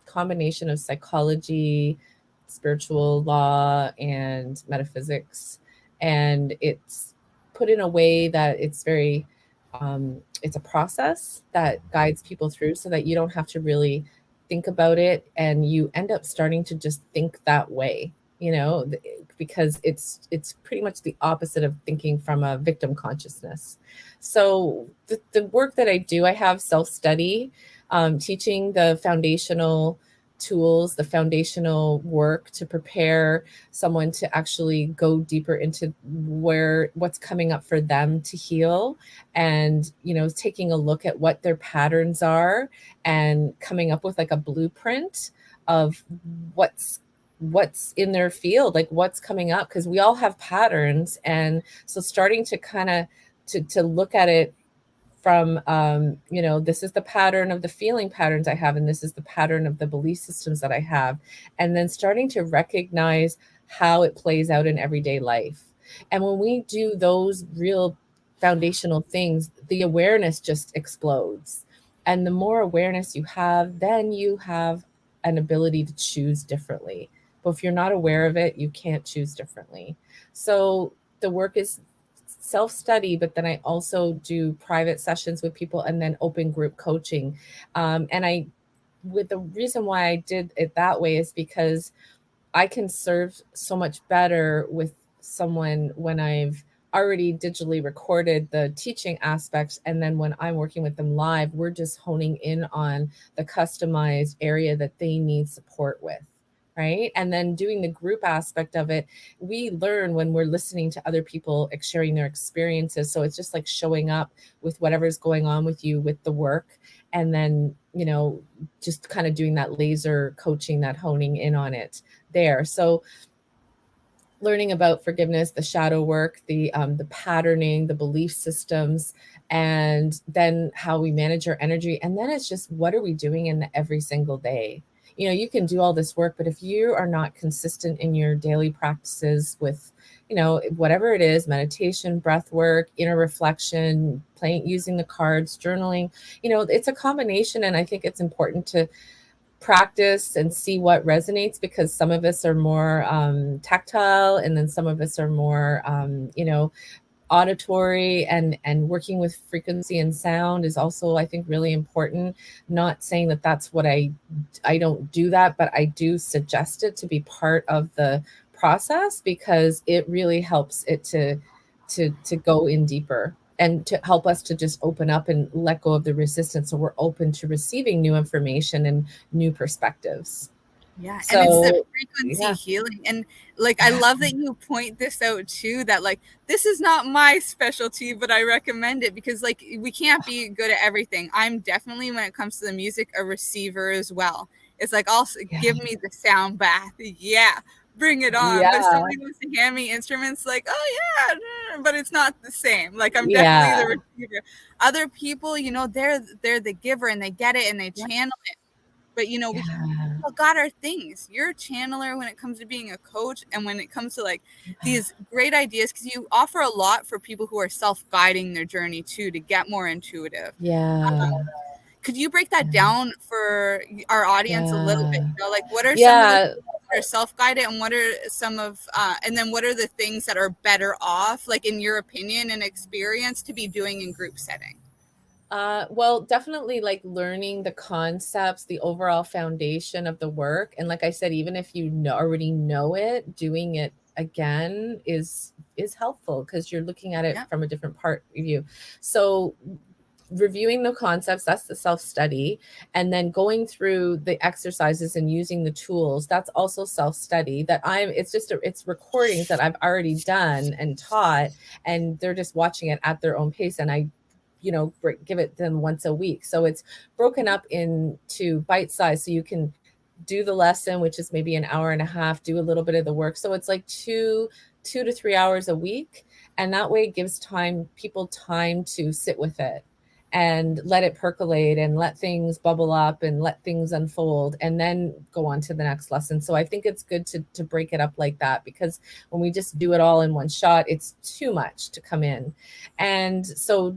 [SPEAKER 4] combination of psychology, spiritual law, and metaphysics, and it's put in a way that it's very it's a process that guides people through, so that you don't have to really think about it, and you end up starting to just think that way, because it's pretty much the opposite of thinking from a victim consciousness. So the work that I do, I have self-study, teaching the foundational tools, the foundational work to prepare someone to actually go deeper into what's coming up for them to heal, and taking a look at what their patterns are, and coming up with like a blueprint of what's in their field, like what's coming up, because we all have patterns. And so starting to kind of to look at it from this is the pattern of the feeling patterns I have, and this is the pattern of the belief systems that I have, and then starting to recognize how it plays out in everyday life. And when we do those real foundational things, the awareness just explodes. And the more awareness you have, then you have an ability to choose differently. But if you're not aware of it, you can't choose differently. So the work is self-study, but then I also do private sessions with people, and then open group coaching. With the reason why I did it that way is because I can serve so much better with someone when I've already digitally recorded the teaching aspects, and then when I'm working with them live, we're just honing in on the customized area that they need support with. Right. And then doing the group aspect of it, we learn when we're listening to other people sharing their experiences. So it's just like showing up with whatever's going on with you with the work. And then, just kind of doing that laser coaching, that honing in on it there. So learning about forgiveness, the shadow work, the patterning, the belief systems, and then how we manage our energy. And then it's just, what are we doing in every single day? You can do all this work, but if you are not consistent in your daily practices with, whatever it is, meditation, breath work, inner reflection, using the cards, journaling, it's a combination. And I think it's important to practice and see what resonates, because some of us are more tactile, and then some of us are more, auditory, and working with frequency and sound is also, I think, really important. Not saying that that's what I don't do that, but I do suggest it to be part of the process, because it really helps it to go in deeper, and to help us to just open up and let go of the resistance, so we're open to receiving new information and new perspectives.
[SPEAKER 3] Yeah,
[SPEAKER 4] So,
[SPEAKER 3] and it's the frequency healing. And like, I love that you point this out too, that like, this is not my specialty, but I recommend it, because like, we can't be good at everything. I'm definitely, when it comes to the music, a receiver as well. It's like, also give me the sound bath. Yeah, bring it on. But if somebody wants to hand me instruments, like, oh yeah, but it's not the same. Like, I'm definitely the receiver. Other people, they're the giver, and they get it, and they channel it. But we all got our things. You're a channeler when it comes to being a coach, and when it comes to like these great ideas, because you offer a lot for people who are self-guiding their journey too, to get more intuitive. Could you break that down for our audience a little bit? Like, what are some of the things that are self-guided, and what are some of and then what are the things that are better off, like in your opinion and experience, to be doing in group setting?
[SPEAKER 4] Well, definitely like learning the concepts, the overall foundation of the work. And like I said, even if you already know it, doing it again is helpful because you're looking at it from a different part of you. So reviewing the concepts, that's the self-study, and then going through the exercises and using the tools, that's also self-study. It's recordings that I've already done and taught, and they're just watching it at their own pace, and I give it them once a week. So it's broken up into bite size, so you can do the lesson, which is maybe an hour and a half, do a little bit of the work. So it's like 2 to 3 hours a week, and that way it gives people time to sit with it and let it percolate and let things bubble up and let things unfold and then go on to the next lesson. So I think it's good to break it up like that, because when we just do it all in one shot, it's too much to come in. And so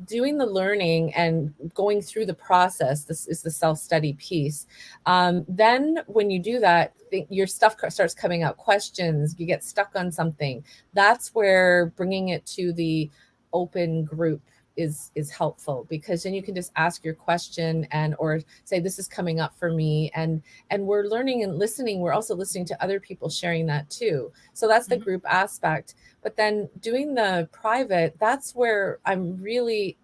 [SPEAKER 4] doing the learning and going through the process, this is the self-study piece. Then when you do that, your stuff starts coming out, questions, you get stuck on something. That's where bringing it to the open group is helpful, because then you can just ask your question or say, this is coming up for me, and we're learning and listening. We're also listening to other people sharing that too. So that's the group aspect. But then doing the private, that's where I'm really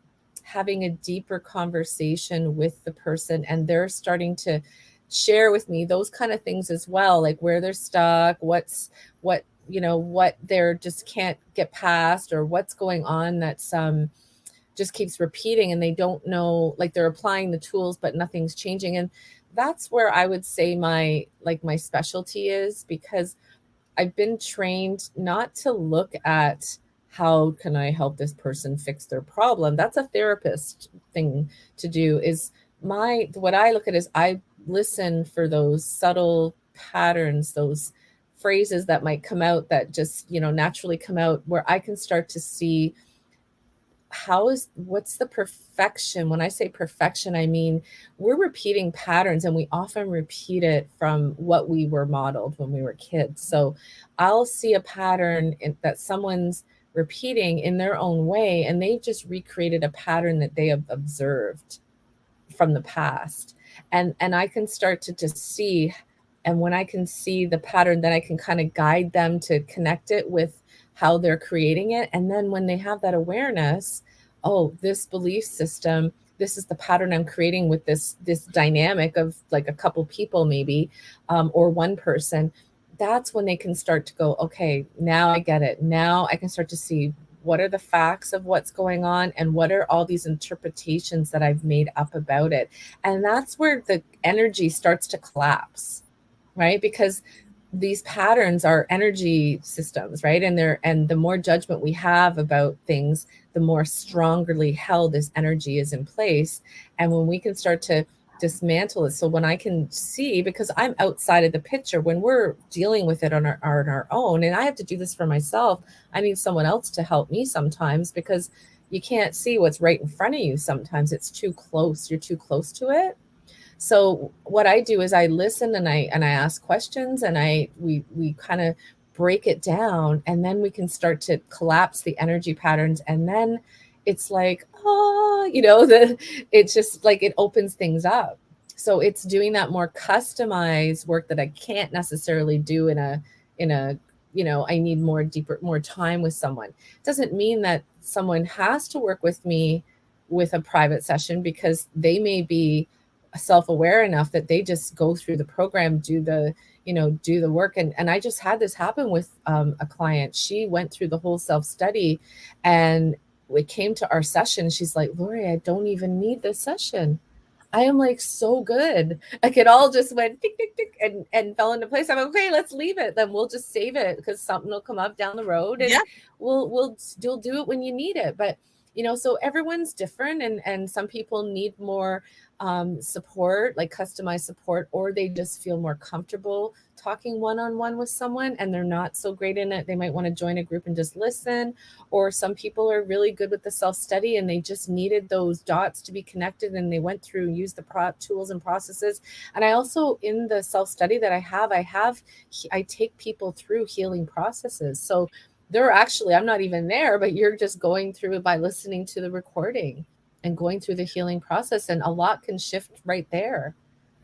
[SPEAKER 4] having a deeper conversation with the person, and they're starting to share with me those kind of things as well, like where they're stuck, what they're just can't get past, or what's going on that's just keeps repeating, and they don't know, like they're applying the tools but nothing's changing. And that's where I would say my specialty is, because I've been trained not to look at how can I help this person fix their problem. That's a therapist thing to do. What I look at is I listen for those subtle patterns, those phrases that might come out that just naturally come out, where I can start to see what's the perfection. When I say perfection, I mean we're repeating patterns, and we often repeat it from what we were modeled when we were kids. So I'll see a pattern that someone's repeating in their own way, and they've just recreated a pattern that they have observed from the past, and I can start to just see. And when I can see the pattern, then I can kind of guide them to connect it with how they're creating it. And then when they have that awareness, oh, this belief system, this is the pattern I'm creating with this dynamic of like a couple people maybe, or one person, that's when they can start to go, okay, now I get it. Now I can start to see what are the facts of what's going on, and what are all these interpretations that I've made up about it. And that's where the energy starts to collapse, right? Because these patterns are energy systems, right? And the more judgment we have about things, the more strongly held this energy is in place. And when we can start to dismantle it, so when I can see, because I'm outside of the picture, when we're dealing with it on our own, and I have to do this for myself, I need someone else to help me sometimes, because you can't see what's right in front of you. Sometimes it's too close. You're too close to it. So what I do is I listen, and I ask questions, and we kind of break it down, and then we can start to collapse the energy patterns. And then it's like, it's just like it opens things up. So it's doing that more customized work that I can't necessarily do in a I need more time with someone. It doesn't mean that someone has to work with me with a private session, because they may be self-aware enough that they just go through the program, do the work. And I just had this happen with a client. She went through the whole self-study, and it came to our session. She's like, Lorree, I don't even need this session. I am like so good. Like it all just went tick, tick, tick, and fell into place. I'm like, okay, let's leave it. Then we'll just save it, because something will come up down the road, and you'll do it when you need it. But so everyone's different, and some people need more support, like customized support, or they just feel more comfortable talking one-on-one with someone and they're not so great in it. They might want to join a group and just listen. Or some people are really good with the self-study and they just needed those dots to be connected and they went through and used the tools and processes. And I also, in the self-study that I take people through healing processes. So they're actually, I'm not even there, but you're just going through it by listening to the recording and going through the healing process. And a lot can shift right there,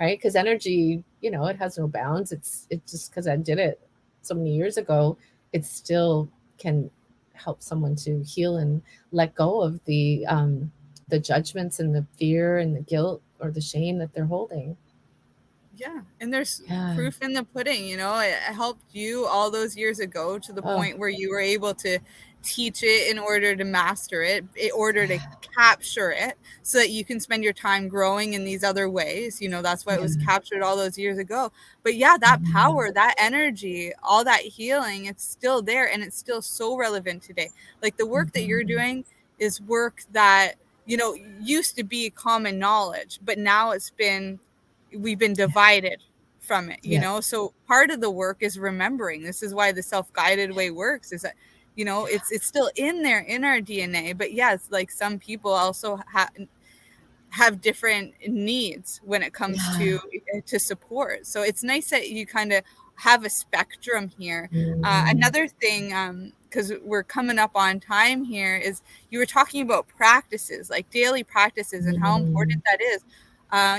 [SPEAKER 4] right? Because energy, you know, it has no bounds. It's just because I did it so many years ago, it still can help someone to heal and let go of the judgments and the fear and the guilt or the shame that they're holding.
[SPEAKER 3] Yeah. And there's proof in the pudding, you know, it helped you all those years ago to the point where you were able to teach it in order to master it, in order to capture it so that you can spend your time growing in these other ways. You know, that's why it was captured all those years ago. But yeah, that power, that energy, all that healing, it's still there and it's still so relevant today. Like the work that you're doing is work that, you know, used to be common knowledge, but now we've been divided from it, you know? So part of the work is remembering. This is why the self-guided way works, is that, you know, it's still in there in our DNA, but yes, like some people also have different needs when it comes to support. So it's nice that you kind of have a spectrum here. Another thing, because we're coming up on time here, is you were talking about practices, like daily practices and how important that is.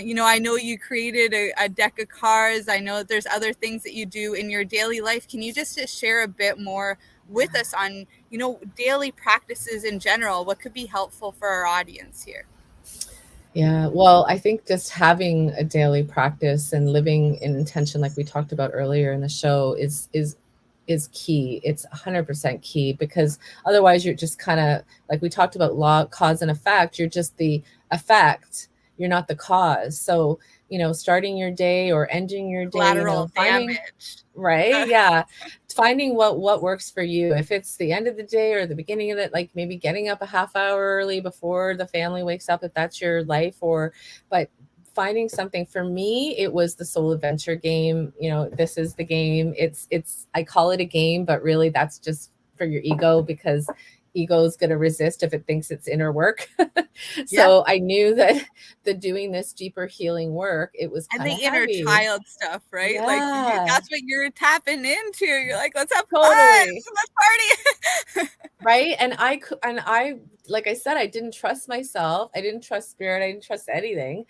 [SPEAKER 3] You know, I know you created a deck of cards. I know that there's other things that you do in your daily life. Can you just share a bit more with us on, you know, daily practices in general? What could be helpful for our audience here?
[SPEAKER 4] Yeah, well, I think just having a daily practice and living in intention, like we talked about earlier in the show, is key. It's 100% key, because otherwise you're just kind of, like we talked about, law, cause and effect. You're just the effect. You're not the cause. So, you know, starting your day or ending your day,
[SPEAKER 3] Collateral
[SPEAKER 4] finding,
[SPEAKER 3] damage.
[SPEAKER 4] right? Yeah. Finding what works for you. If it's the end of the day or the beginning of it, like maybe getting up a half hour early before the family wakes up, if that's your life, but finding something. For me, it was the soul adventure game. You know, this is the game. It's I call it a game, but really that's just for your ego, because ego is going to resist if it thinks it's inner work. So I knew that doing this deeper healing work, it was kind of
[SPEAKER 3] the inner child stuff, right?
[SPEAKER 4] Yeah.
[SPEAKER 3] Like that's what you're tapping into. You're like, let's have fun,
[SPEAKER 4] Totally.
[SPEAKER 3] let's party.
[SPEAKER 4] Right. And I, like I said, I didn't trust myself. I didn't trust spirit. I didn't trust anything.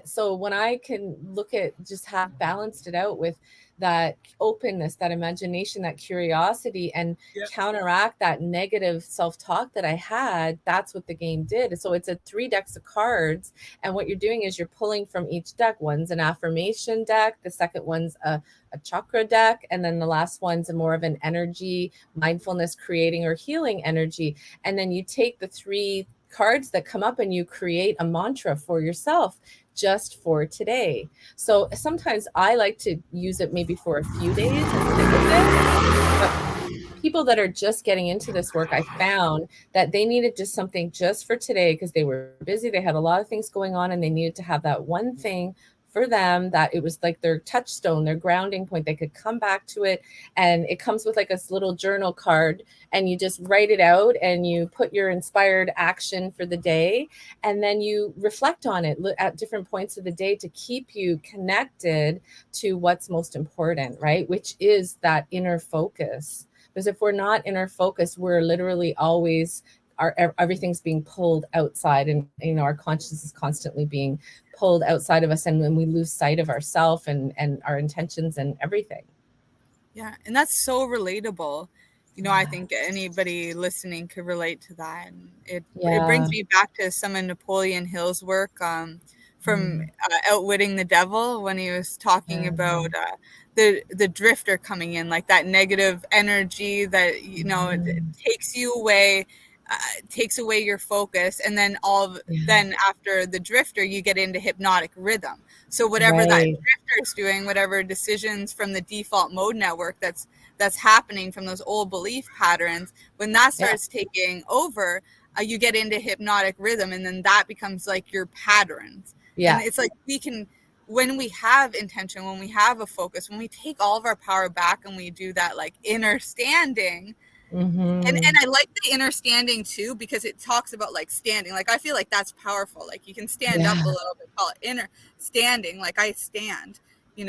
[SPEAKER 4] So when I can look at just have balanced it out with that openness, that imagination, that curiosity, and counteract that negative self-talk that I had, that's what the game did. So it's 3 decks of cards. And what you're doing is you're pulling from each deck. One's an affirmation deck. The second one's a chakra deck. And then the last one's more of an energy, mindfulness, creating or healing energy. And then you take the 3 cards that come up and you create a mantra for yourself just for today. So sometimes I like to use it maybe for a few days and stick with it. But people that are just getting into this work, I found that they needed just something just for today because they were busy. They had a lot of things going on and they needed to have that one thing for them, that it was like their touchstone, their grounding point. They could come back to it. And it comes with like a little journal card, and you just write it out and you put your inspired action for the day. And then you reflect on it at different points of the day to keep you connected to what's most important, right? Which is that inner focus. Because if we're not inner focus, we're literally always everything's being pulled outside, and you know, our consciousness is constantly being pulled outside of us, and when we lose sight of ourselves and our intentions and everything.
[SPEAKER 3] Yeah, and that's so relatable. You know, I think anybody listening could relate to that. And it brings me back to some of Napoleon Hill's work from Outwitting the Devil, when he was talking about the drifter coming in, like that negative energy that, you know, it takes you away. Takes away your focus, and then then after the drifter you get into hypnotic rhythm. So whatever that drifter is doing, whatever decisions from the default mode network that's happening from those old belief patterns, when that starts taking over, you get into hypnotic rhythm, and then that becomes like your patterns. And it's like when we have intention, when we have a focus, when we take all of our power back and we do that like inner standing. And I like the inner standing too, because it talks about like standing. Like I feel like that's powerful. Like you can stand up a little bit, call it inner standing. Like I stand, and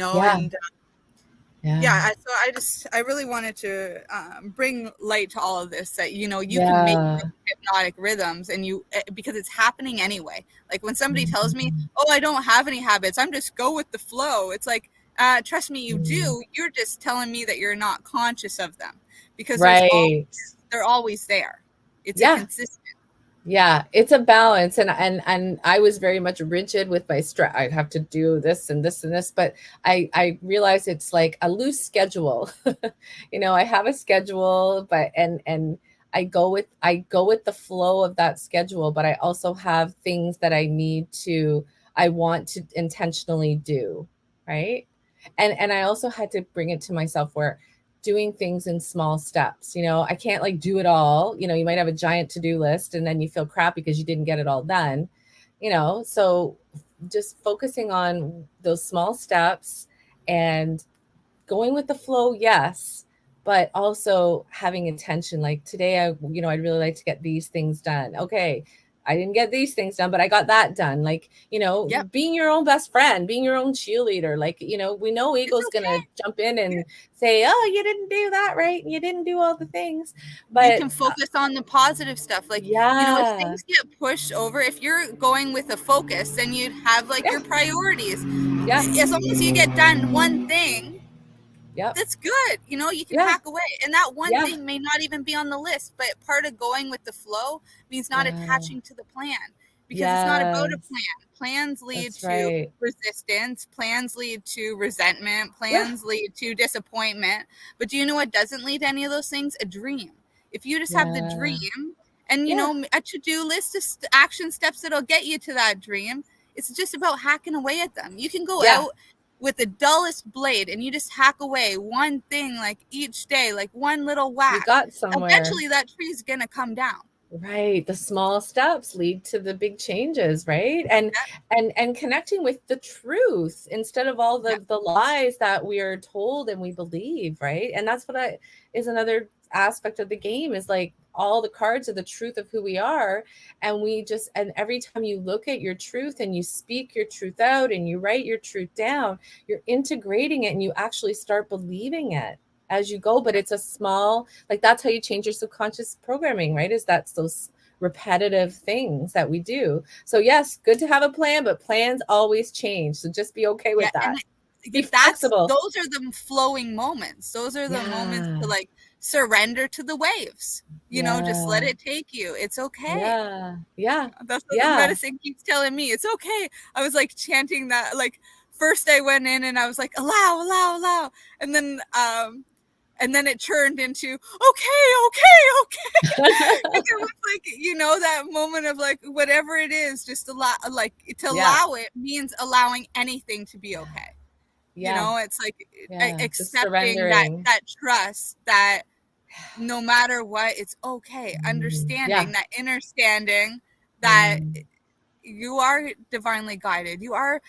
[SPEAKER 3] so I really wanted to bring light to all of this, that you can make hypnotic rhythms, and because it's happening anyway. Like when somebody tells me, oh, I don't have any habits, I'm just go with the flow, it's like, trust me, you do. You're just telling me that you're not conscious of them, because they're always there. It's a consistent.
[SPEAKER 4] Yeah, it's a balance. And I was very much rigid with my stress. I'd have to do this and this and this, but I realized it's like a loose schedule. I have a schedule, but and I go with the flow of that schedule, but I also have things that I want to intentionally do, right? And I also had to bring it to myself where doing things in small steps. I can't like do it all. You might have a giant to-do list and then you feel crap because you didn't get it all done. So just focusing on those small steps and going with the flow, yes, but also having intention. Like today, I'd really like to get these things done. Okay, I didn't get these things done, but I got that done. Like, being your own best friend, being your own cheerleader. Like, we know ego's going to jump in and say, oh, you didn't do that right. You didn't do all the things. But
[SPEAKER 3] you can focus on the positive stuff. Like, if things get pushed over, if you're going with a focus, then you'd have like your priorities. Yeah. As long as you get done one thing, that's good. You can hack away. And that one thing may not even be on the list, but part of going with the flow means not attaching to the plan, because it's not about a plan. Plans lead to resistance. Plans lead to resentment. Plans lead to disappointment. But do you know what doesn't lead to any of those things? A dream. If you just have the dream and, a to-do list of action steps that'll get you to that dream, it's just about hacking away at them. You can go out with the dullest blade and you just hack away one thing, like each day, like one little whack.
[SPEAKER 4] You got somewhere.
[SPEAKER 3] Eventually that tree's gonna come down.
[SPEAKER 4] Right. The small steps lead to the big changes, right? And connecting with the truth instead of all the lies that we are told and we believe, right? And that's what is another aspect of the game, is like all the cards are the truth of who we are. And every time you look at your truth and you speak your truth out and you write your truth down, you're integrating it and you actually start believing it as you go. But it's a small, like, that's how you change your subconscious programming, right? Is that's those repetitive things that we do. So yes, good to have a plan, but plans always change. So just be okay with that. Be flexible.
[SPEAKER 3] Those are the flowing moments. Those are the moments to like surrender to the waves. Just let it take you. It's okay.
[SPEAKER 4] Yeah.
[SPEAKER 3] That's what the medicine keeps telling me. It's okay. I was like chanting that. Like first I went in and I was like, allow, allow, allow. And then it turned into okay. Like it was like, that moment of like, whatever it is, just allow, like to allow it means allowing anything to be okay. It's like accepting that trust that no matter what, it's okay. Understanding that inner standing that you are divinely guided. You are,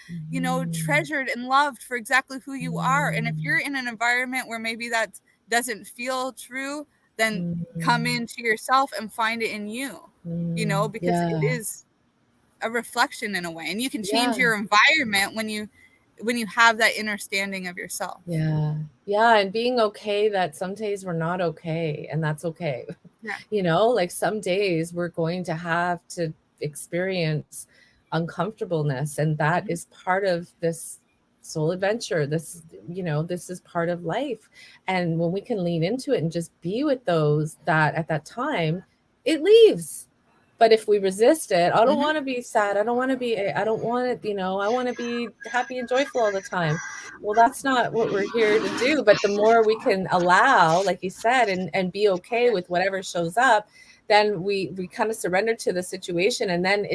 [SPEAKER 3] treasured and loved for exactly who you are. And if you're in an environment where maybe that doesn't feel true, then come into yourself and find it in you, because it is a reflection in a way. And you can change your environment when you have that inner standing of yourself.
[SPEAKER 4] And being okay that some days we're not okay, and that's okay. Like some days we're going to have to experience uncomfortableness, and that is part of this soul adventure. This is part of life. And when we can lean into it and just be with those that at that time, it leaves. But if we resist it, I don't want to be sad. I don't want to be, I don't want it, I want to be happy and joyful all the time. Well, that's not what we're here to do. But the more we can allow, like you said, and be okay with whatever shows up, then we kind of surrender to the situation. And then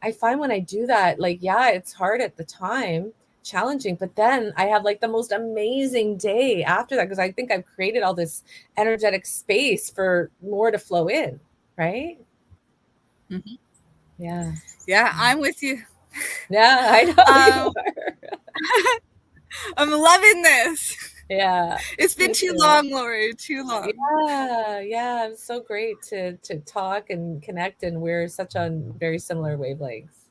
[SPEAKER 4] I find when I do that, like, it's hard at the time, challenging, but then I have like the most amazing day after that, because I think I've created all this energetic space for more to flow in. Right?
[SPEAKER 3] Yeah, I'm with you.
[SPEAKER 4] Yeah, I know you are.
[SPEAKER 3] I'm loving this.
[SPEAKER 4] Yeah.
[SPEAKER 3] It's been too long, Lorree, too long.
[SPEAKER 4] Yeah. It's so great to talk and connect, and we're such on very similar wavelengths.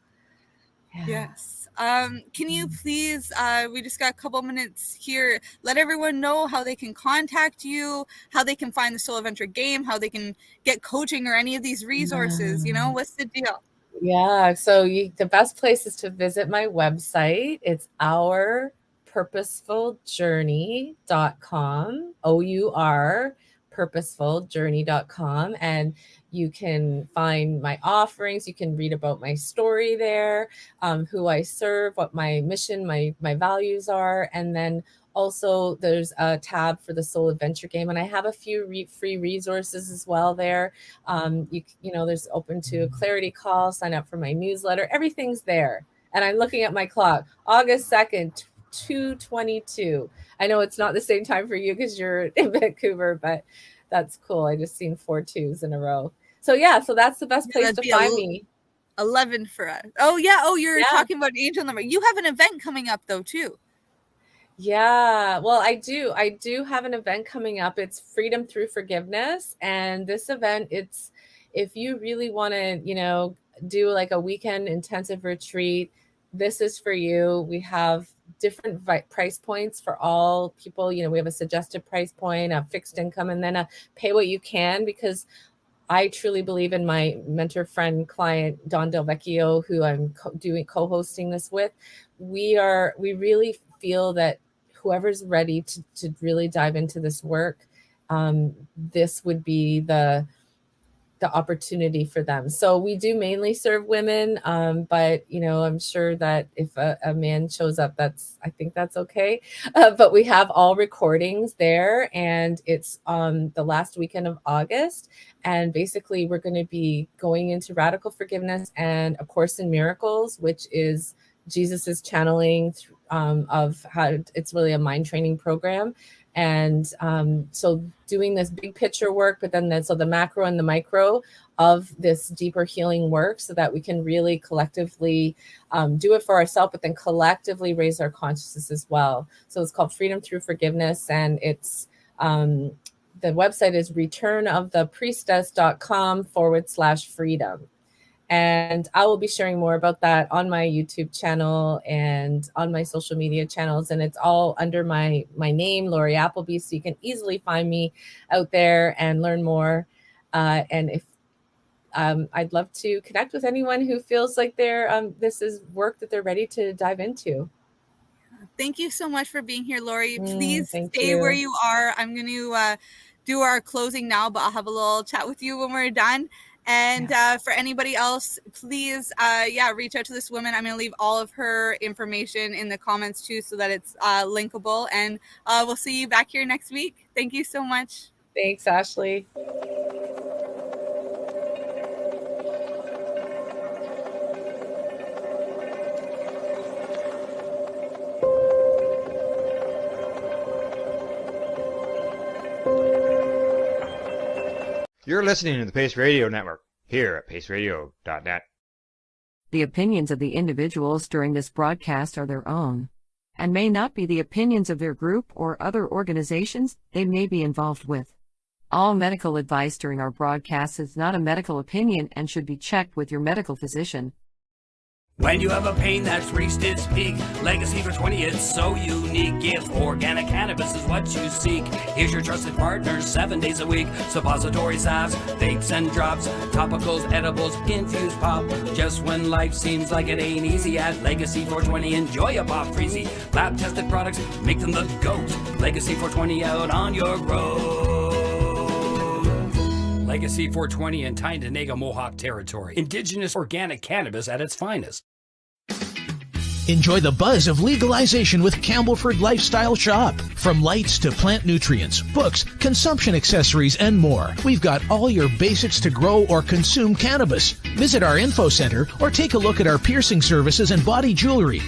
[SPEAKER 4] Yeah.
[SPEAKER 3] Yes. Can you please, we just got a couple minutes here, let everyone know how they can contact you, how they can find the Soul Adventure game, how they can get coaching or any of these resources, you know, what's the deal?
[SPEAKER 4] Yeah. So the best place is to visit my website. It's ourpurposefuljourney.com, OUR, purposefuljourney.com. And you can find my offerings. You can read about my story there, who I serve, what my mission, my values are. And then also there's a tab for the Soul Adventure game. And I have a few free resources as well there. You know, there's open to a clarity call, sign up for my newsletter. Everything's there. And I'm looking at my clock, August 2nd, 2:22. I know it's not the same time for you because you're in Vancouver, but that's cool. I just seen 4 2s in a row. So yeah, so that's the best place to find me.
[SPEAKER 3] 11 for us. Oh yeah. Oh, you're talking about angel number. You have an event coming up though too.
[SPEAKER 4] Yeah, well, I do have an event coming up. It's Freedom Through Forgiveness. And this event, it's if you really want to, you know, do like a weekend intensive retreat, this is for you. We have different price points for all people. You know, we have a suggested price point, a fixed income, and then a pay what you can, because I truly believe in my mentor friend client, Don Del Vecchio, who I'm co-hosting this with. We really feel that whoever's ready to really dive into this work, this would be the opportunity for them. So we do mainly serve women, but you know, I'm sure that if a man shows up, I think that's okay. But we have all recordings there, and it's on the last weekend of August. And basically, we're going to be going into radical forgiveness and A Course in Miracles, which is Jesus's channeling of how it's really a mind training program. And so doing this big picture work, but then the macro and the micro of this deeper healing work, so that we can really collectively do it for ourselves, but then collectively raise our consciousness as well. So it's called Freedom Through Forgiveness, and it's the website is returnofthepriestess.com/freedom. And I will be sharing more about that on my YouTube channel and on my social media channels. And it's all under my name, Lorree Appleby. So you can easily find me out there and learn more. And if I'd love to connect with anyone who feels like this is work that they're ready to dive into.
[SPEAKER 3] Thank you so much for being here, Lorree. Please stay where you are. I'm going to do our closing now, but I'll have a little chat with you when we're done. And for anybody else, please, reach out to this woman. I'm going to leave all of her information in the comments too, so that it's linkable. And we'll see you back here next week. Thank you so much.
[SPEAKER 4] Thanks, Ashley.
[SPEAKER 1] You're listening to the Pace Radio Network, here at paceradio.net.
[SPEAKER 9] The opinions of the individuals during this broadcast are their own, and may not be the opinions of their group or other organizations they may be involved with. All medical advice during our broadcast is not a medical opinion and should be checked with your medical physician.
[SPEAKER 5] When you have a pain that's reached its peak, Legacy for 20, it's so unique. Gift organic cannabis is what you seek. Here's your trusted partner 7 days a week. Suppository salves, vapes and drops, topicals, edibles, infused pop. Just when life seems like it ain't easy, at Legacy 420, enjoy a pop freezy. Lab tested products, make them the GOAT. Legacy 420 out on your road. Legacy 420 in Tyendinaga Mohawk territory. Indigenous organic cannabis at its finest.
[SPEAKER 7] Enjoy the buzz of legalization with Campbellford Lifestyle Shop. From lights to plant nutrients, books, consumption accessories, and more, we've got all your basics to grow or consume cannabis. Visit our info center or take a look at our piercing services and body jewelry.